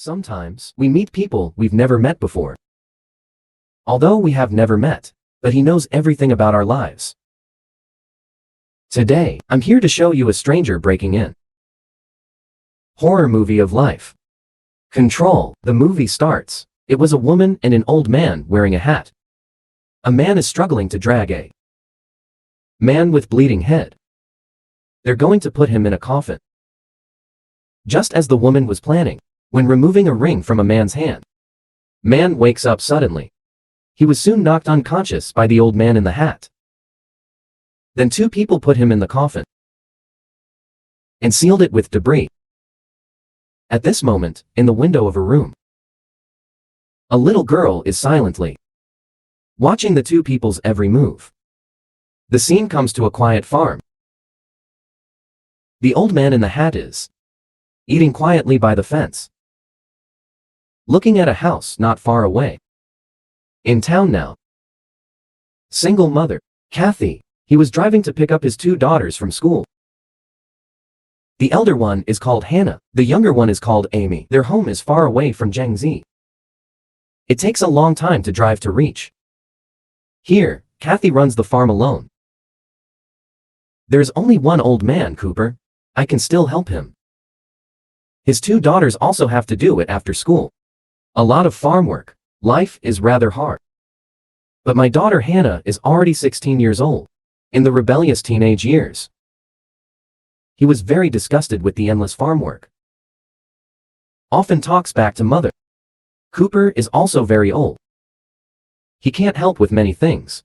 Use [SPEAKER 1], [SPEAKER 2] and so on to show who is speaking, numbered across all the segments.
[SPEAKER 1] Sometimes, we meet people we've never met before. Although we have never met, but he knows everything about our lives. Today, I'm here to show you a stranger breaking in. Horror movie of life. Control. The movie starts. It was a woman and an old man wearing a hat. A man is struggling to drag a man with bleeding head. They're going to put him in a coffin. Just as the woman was planning, when removing a ring from a man's hand, man wakes up suddenly. He was soon knocked unconscious by the old man in the hat. Then two people put him in the coffin and sealed it with debris. At this moment, in the window of a room, a little girl is silently watching the two people's every move. The scene comes to a quiet farm. The old man in the hat is eating quietly by the fence, looking at a house not far away. In town now. Single mother, Kathy. He was driving to pick up his two daughters from school. The elder one is called Hannah, the younger one is called Amy. Their home is far away from Jiangxi. It takes a long time to drive to reach. Here, Kathy runs the farm alone. There's only one old man, Cooper. I can still help him. His two daughters also have to do it after school. A lot of farm work. Life is rather hard. But my daughter Hannah is already 16 years old, in the rebellious teenage years. He was very disgusted with the endless farm work. Often talks back to mother. Cooper is also very old. He can't help with many things.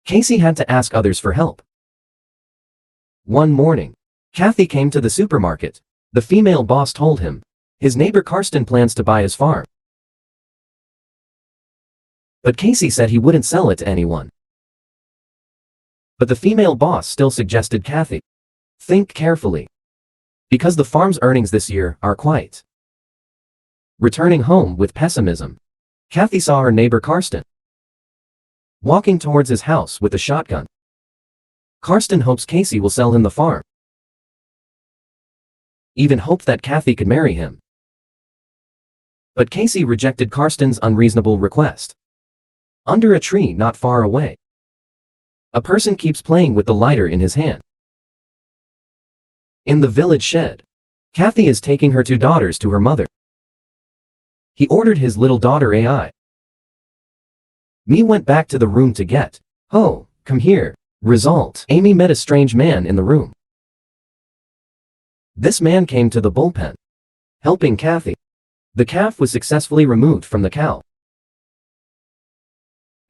[SPEAKER 1] Casey had to ask others for help. One morning, Kathy came to the supermarket. The female boss told him his neighbor Karsten plans to buy his farm. But Casey said he wouldn't sell it to anyone. But the female boss still suggested Kathy think carefully, because the farm's earnings this year are quite. Returning home with pessimism, Kathy saw her neighbor Karsten walking towards his house with a shotgun. Karsten hopes Casey will sell him the farm. Even hoped that Kathy could marry him. But Casey rejected Karsten's unreasonable request. Under a tree not far away, a person keeps playing with the lighter in his hand. In the village shed, Kathy is taking her two daughters to her mother. He ordered his little daughter Ai. Me went back to the room to get, oh, come here. Result, Amy met a strange man in the room. This man came to the bullpen, helping Kathy. The calf was successfully removed from the cow.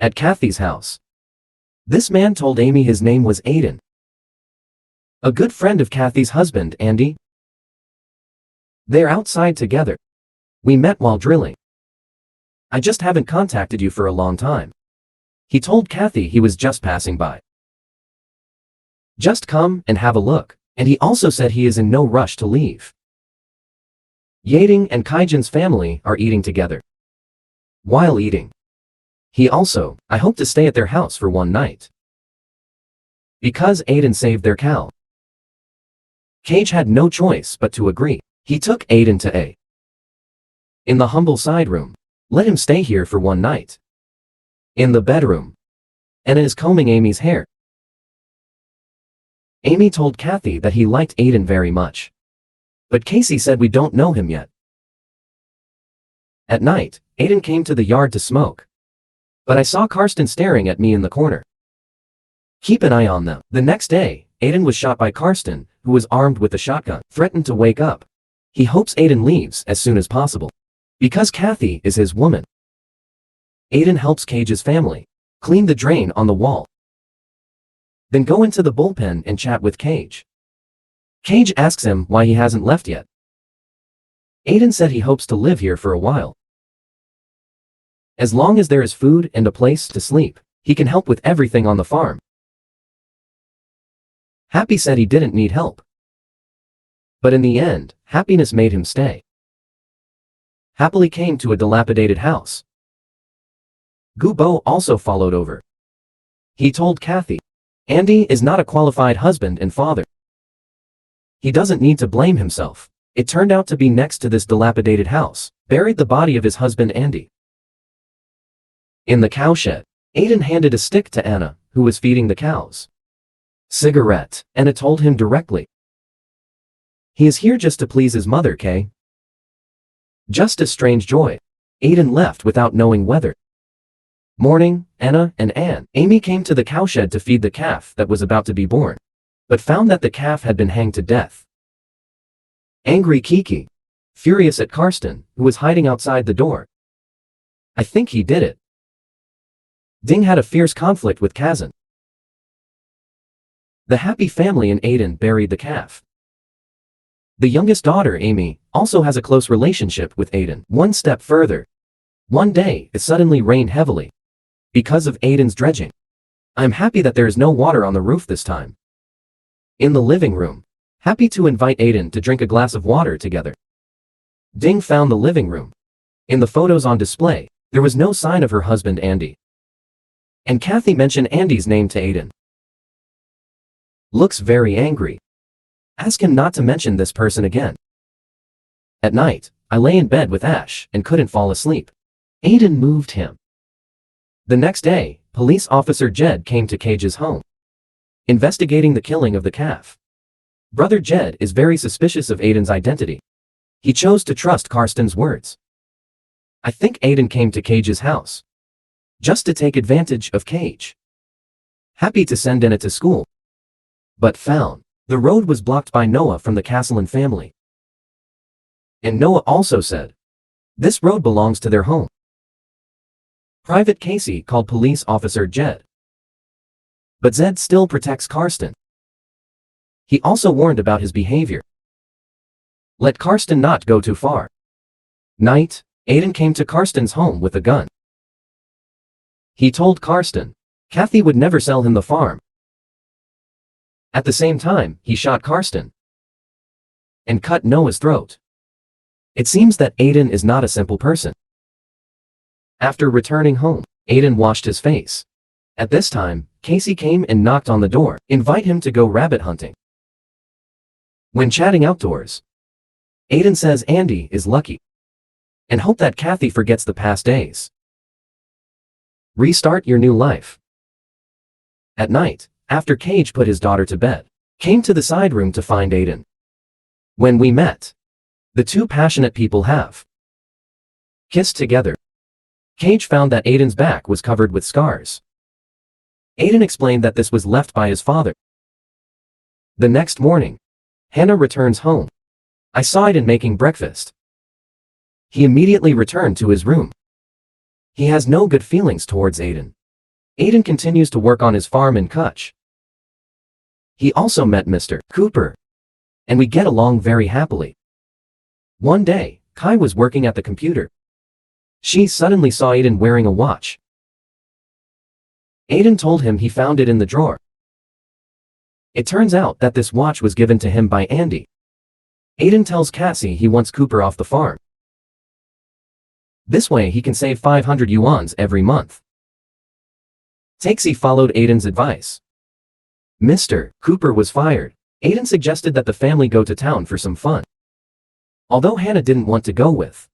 [SPEAKER 1] At Kathy's house, this man told Amy his name was Aiden, a good friend of Kathy's husband, Andy. They're outside together. We met while drilling. I just haven't contacted you for a long time. He told Kathy he was just passing by. Just come and have a look, and he also said he is in no rush to leave. Yading and Kaijin's family are eating together. While eating, he also, I hope to stay at their house for one night. Because Aiden saved their cow. Cage had no choice but to agree. He took Aiden to in the humble side room. Let him stay here for one night. In the bedroom, Anna is combing Amy's hair. Amy told Kathy that he liked Aiden very much. But Casey said we don't know him yet. At night, Aiden came to the yard to smoke. But I saw Karsten staring at me in the corner. Keep an eye on them. The next day, Aiden was shot by Karsten, who was armed with a shotgun, threatened to wake up. He hopes Aiden leaves as soon as possible. Because Kathy is his woman. Aiden helps Cage's family clean the drain on the wall. Then go into the bullpen and chat with Cage. Cage asks him why he hasn't left yet. Aiden said he hopes to live here for a while. As long as there is food and a place to sleep, he can help with everything on the farm. Happy said he didn't need help. But in the end, happiness made him stay. Happily came to a dilapidated house. Gubo also followed over. He told Kathy, Andy is not a qualified husband and father. He doesn't need to blame himself. It turned out to be next to this dilapidated house, buried the body of his husband Andy. In the cowshed, Aiden handed a stick to Anna, who was feeding the cows. Cigarette, Anna told him directly. He is here just to please his mother, Kay. Just a strange joy. Aiden left without knowing whether. Morning, Anna and Amy came to the cowshed to feed the calf that was about to be born, but found that the calf had been hanged to death. Angry Kiki, furious at Karsten, who was hiding outside the door. I think he did it. Ding had a fierce conflict with Kazan. The happy family and Aiden buried the calf. The youngest daughter, Amy, also has a close relationship with Aiden. One step further. One day, it suddenly rained heavily. Because of Aiden's dredging. I'm happy that there is no water on the roof this time. In the living room. Happy to invite Aiden to drink a glass of water together. Ding found the living room. In the photos on display, there was no sign of her husband Andy. And Kathy mentioned Andy's name to Aiden. Looks very angry. Ask him not to mention this person again. At night, I lay in bed with Ash and couldn't fall asleep. Aiden moved him. The next day, police officer Jed came to Cage's home, investigating the killing of the calf. Brother Jed is very suspicious of Aiden's identity. He chose to trust Karsten's words. I think Aiden came to Cage's house just to take advantage of Cage. Happy to send Anna to school, but found the road was blocked by Noah from the Castellan family. And Noah also said, this road belongs to their home. Private Casey called police officer Jed. But Zed still protects Karsten. He also warned about his behavior. Let Karsten not go too far. Night, Aiden came to Karsten's home with a gun. He told Karsten, Kathy would never sell him the farm. At the same time, he shot Karsten and cut Noah's throat. It seems that Aiden is not a simple person. After returning home, Aiden washed his face. At this time, Casey came and knocked on the door, invite him to go rabbit hunting. When chatting outdoors, Aiden says Andy is lucky and hope that Kathy forgets the past days. Restart your new life. At night, after Cage put his daughter to bed, came to the side room to find Aiden. When we met, the two passionate people have kissed together. Cage found that Aiden's back was covered with scars. Aiden explained that this was left by his father. The next morning, Hannah returns home. I saw Aiden making breakfast. He immediately returned to his room. He has no good feelings towards Aiden. Aiden continues to work on his farm in Kutch. He also met Mr. Cooper, and we get along very happily. One day, Kai was working at the computer. She suddenly saw Aiden wearing a watch. Aiden told him he found it in the drawer. It turns out that this watch was given to him by Andy. Aiden tells Cassie he wants Cooper off the farm. This way he can save 500 yuans every month. Taxi followed Aiden's advice. Mr. Cooper was fired. Aiden suggested that the family go to town for some fun, although Hannah didn't want to go with.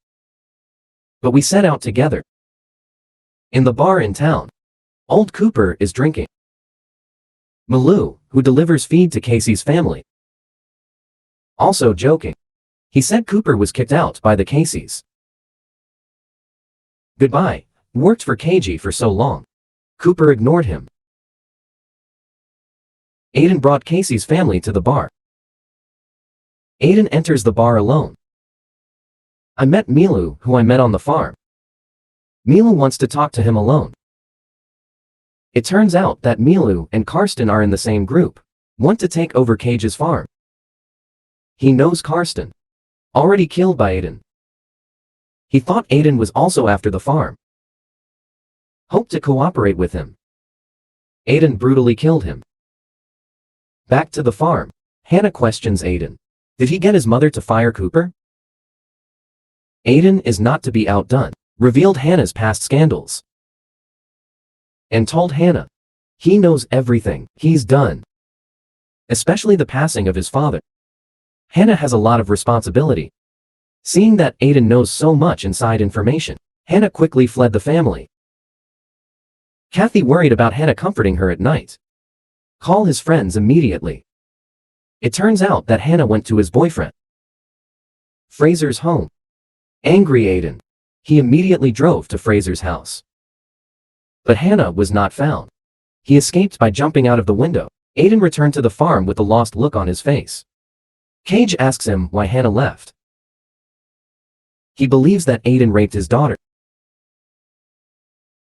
[SPEAKER 1] But we set out together. In the bar in town, old Cooper is drinking. Malou, who delivers feed to Casey's family, also joking. He said Cooper was kicked out by the Caseys. Goodbye, worked for KG for so long. Cooper ignored him. Aiden brought Casey's family to the bar. Aiden enters the bar alone. I met Milu, who I met on the farm. Milu wants to talk to him alone. It turns out that Milu and Karsten are in the same group, want to take over Cage's farm. He knows Karsten, already killed by Aiden. He thought Aiden was also after the farm. Hoped to cooperate with him. Aiden brutally killed him. Back to the farm, Hannah questions Aiden. Did he get his mother to fire Cooper? Aiden is not to be outdone, revealed Hannah's past scandals. And told Hannah, he knows everything he's done, especially the passing of his father. Hannah has a lot of responsibility. Seeing that Aiden knows so much inside information, Hannah quickly fled the family. Kathy worried about Hannah comforting her at night. Call his friends immediately. It turns out that Hannah went to his boyfriend Fraser's home. Angry Aiden, he immediately drove to Fraser's house. But Hannah was not found. He escaped by jumping out of the window. Aiden returned to the farm with a lost look on his face. Cage asks him why Hannah left. He believes that Aiden raped his daughter.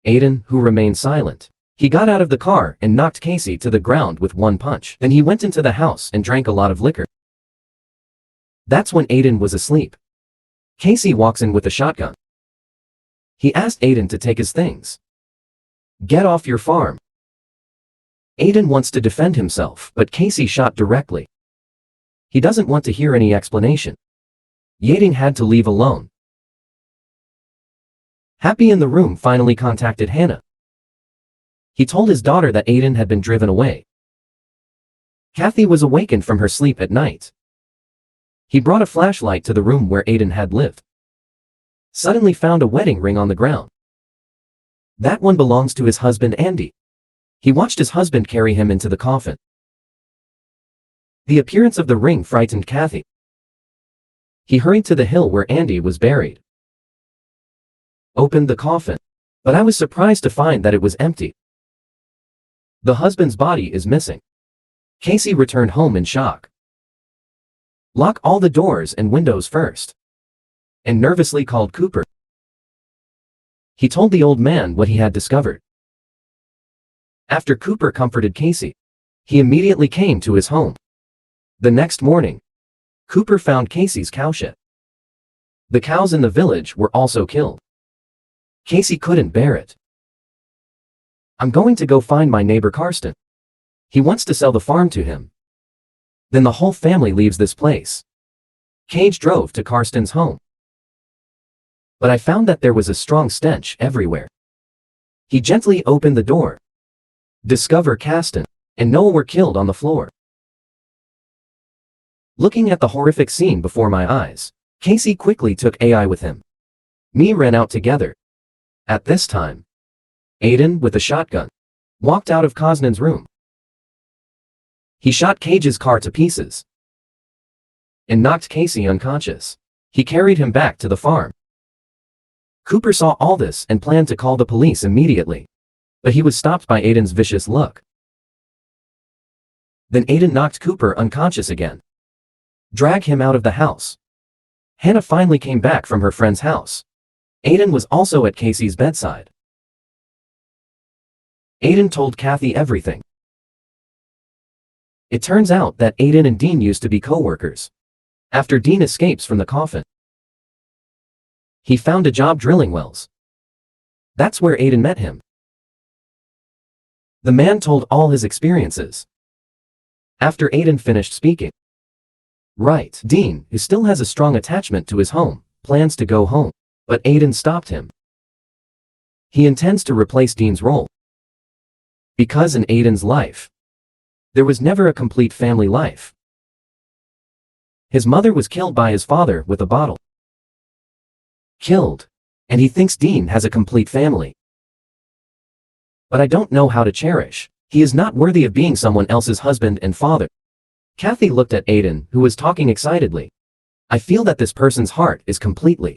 [SPEAKER 1] Aiden, who remained silent, he got out of the car and knocked Casey to the ground with one punch. Then he went into the house and drank a lot of liquor. That's when Aiden was asleep. Casey walks in with a shotgun. He asked Aiden to take his things. Get off your farm. Aiden wants to defend himself, but Casey shot directly. He doesn't want to hear any explanation. Aiden had to leave alone. Happy in the room finally contacted Hannah. He told his daughter that Aiden had been driven away. Kathy was awakened from her sleep at night. He brought a flashlight to the room where Aiden had lived. Suddenly found a wedding ring on the ground. That one belongs to his husband Andy. He watched his husband carry him into the coffin. The appearance of the ring frightened Kathy. He hurried to the hill where Andy was buried. Opened the coffin. But I was surprised to find that it was empty. The husband's body is missing. Casey returned home in shock. Lock all the doors and windows first. And nervously called Cooper. He told the old man what he had discovered. After Cooper comforted Casey, he immediately came to his home. The next morning, Cooper found Casey's cowshed. The cows in the village were also killed. Casey couldn't bear it. I'm going to go find my neighbor Karsten. He wants to sell the farm to him. Then the whole family leaves this place. Cage drove to Karsten's home. But I found that there was a strong stench everywhere. He gently opened the door. Discover Karsten and Noah were killed on the floor. Looking at the horrific scene before my eyes, Casey quickly took AI with him. Me ran out together. At this time, Aiden, with a shotgun, walked out of Kosnan's room. He shot Cage's car to pieces and knocked Casey unconscious. He carried him back to the farm. Cooper saw all this and planned to call the police immediately, but he was stopped by Aiden's vicious look. Then Aiden knocked Cooper unconscious again. Drag him out of the house. Hannah finally came back from her friend's house. Aiden was also at Casey's bedside. Aiden told Kathy everything. It turns out that Aiden and Dean used to be co-workers. After Dean escapes from the coffin, he found a job drilling wells. That's where Aiden met him. The man told all his experiences. After Aiden finished speaking, right, Dean, who still has a strong attachment to his home, plans to go home. But Aiden stopped him. He intends to replace Dean's role. Because in Aiden's life, there was never a complete family life. His mother was killed by his father with a bottle. Killed. And he thinks Dean has a complete family. But I don't know how to cherish. He is not worthy of being someone else's husband and father. Kathy looked at Aiden, who was talking excitedly. I feel that this person's heart is completely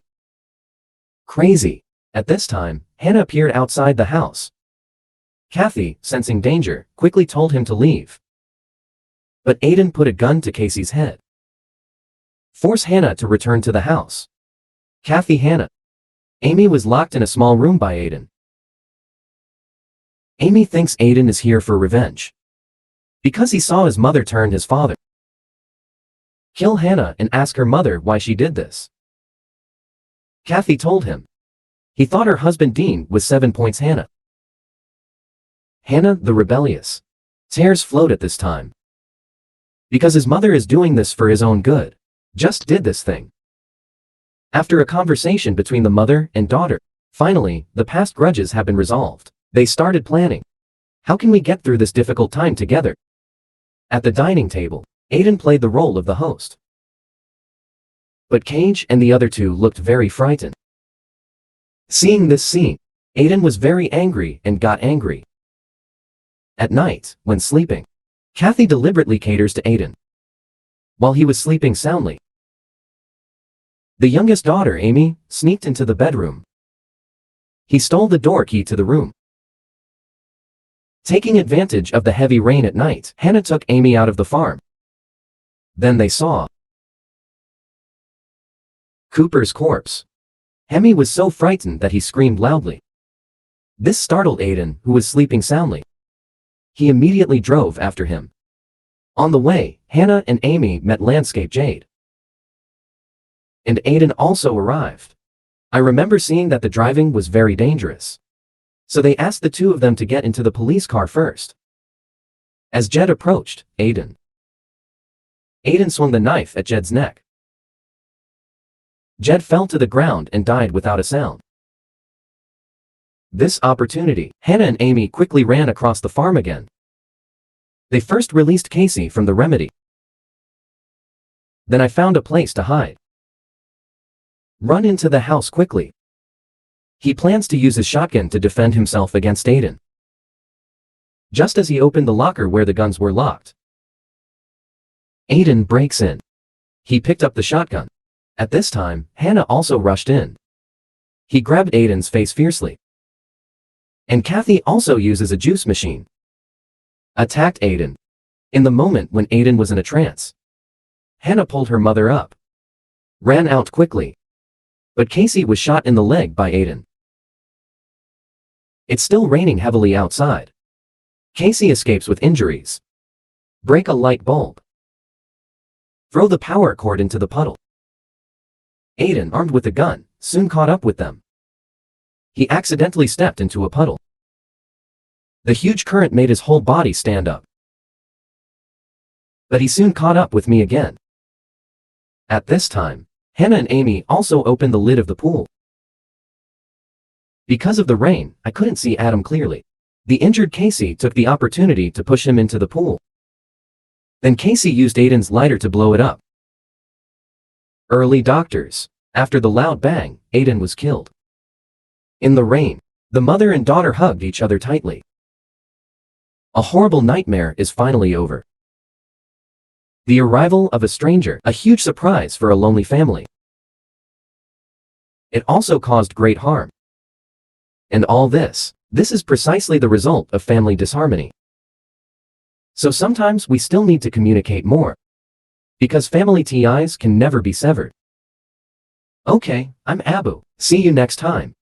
[SPEAKER 1] crazy. At this time, Hannah appeared outside the house. Kathy, sensing danger, quickly told him to leave. But Aiden put a gun to Casey's head. Force Hannah to return to the house. Kathy Hannah. Amy was locked in a small room by Aiden. Amy thinks Aiden is here for revenge. Because he saw his mother turn his father. Kill Hannah and ask her mother why she did this. Kathy told him. He thought her husband Dean was 7 points Hannah. Hannah, the rebellious. Tears flowed at this time. Because his mother is doing this for his own good. Just did this thing. After a conversation between the mother and daughter, finally, the past grudges have been resolved. They started planning. How can we get through this difficult time together? At the dining table, Aiden played the role of the host. But Cage and the other two looked very frightened. Seeing this scene, Aiden was very angry and got angry. At night, when sleeping, Kathy deliberately caters to Aiden. While he was sleeping soundly, the youngest daughter, Amy, sneaked into the bedroom. He stole the door key to the room. Taking advantage of the heavy rain at night, Hannah took Amy out of the farm. Then they saw Cooper's corpse. Hemi was so frightened that he screamed loudly. This startled Aiden, who was sleeping soundly. He immediately drove after him. On the way, Hannah and Amy met Landscape Jade. And Aiden also arrived. I remember seeing that the driving was very dangerous. So they asked the two of them to get into the police car first. As Jed approached, Aiden swung the knife at Jed's neck. Jed fell to the ground and died without a sound. This opportunity, Hannah and Amy quickly ran across the farm again. They first released Casey from the remedy. Then I found a place to hide. Run into the house quickly. He plans to use his shotgun to defend himself against Aiden. Just as he opened the locker where the guns were locked, Aiden breaks in. He picked up the shotgun. At this time, Hannah also rushed in. He grabbed Aiden's face fiercely. And Kathy also uses a juice machine. Attacked Aiden. In the moment when Aiden was in a trance, Hannah pulled her mother up. Ran out quickly. But Casey was shot in the leg by Aiden. It's still raining heavily outside. Casey escapes with injuries. Break a light bulb. Throw the power cord into the puddle. Aiden, armed with a gun, soon caught up with them. He accidentally stepped into a puddle. The huge current made his whole body stand up. But he soon caught up with me again. At this time, Hannah and Amy also opened the lid of the pool. Because of the rain, I couldn't see Adam clearly. The injured Casey took the opportunity to push him into the pool. Then Casey used Aiden's lighter to blow it up. Early doctors. After the loud bang, Aiden was killed. In the rain, the mother and daughter hugged each other tightly. A horrible nightmare is finally over. The arrival of a stranger, a huge surprise for a lonely family. It also caused great harm. And all this is precisely the result of family disharmony. So sometimes we still need to communicate more. Because family ties can never be severed. Okay, I'm Abu. See you next time.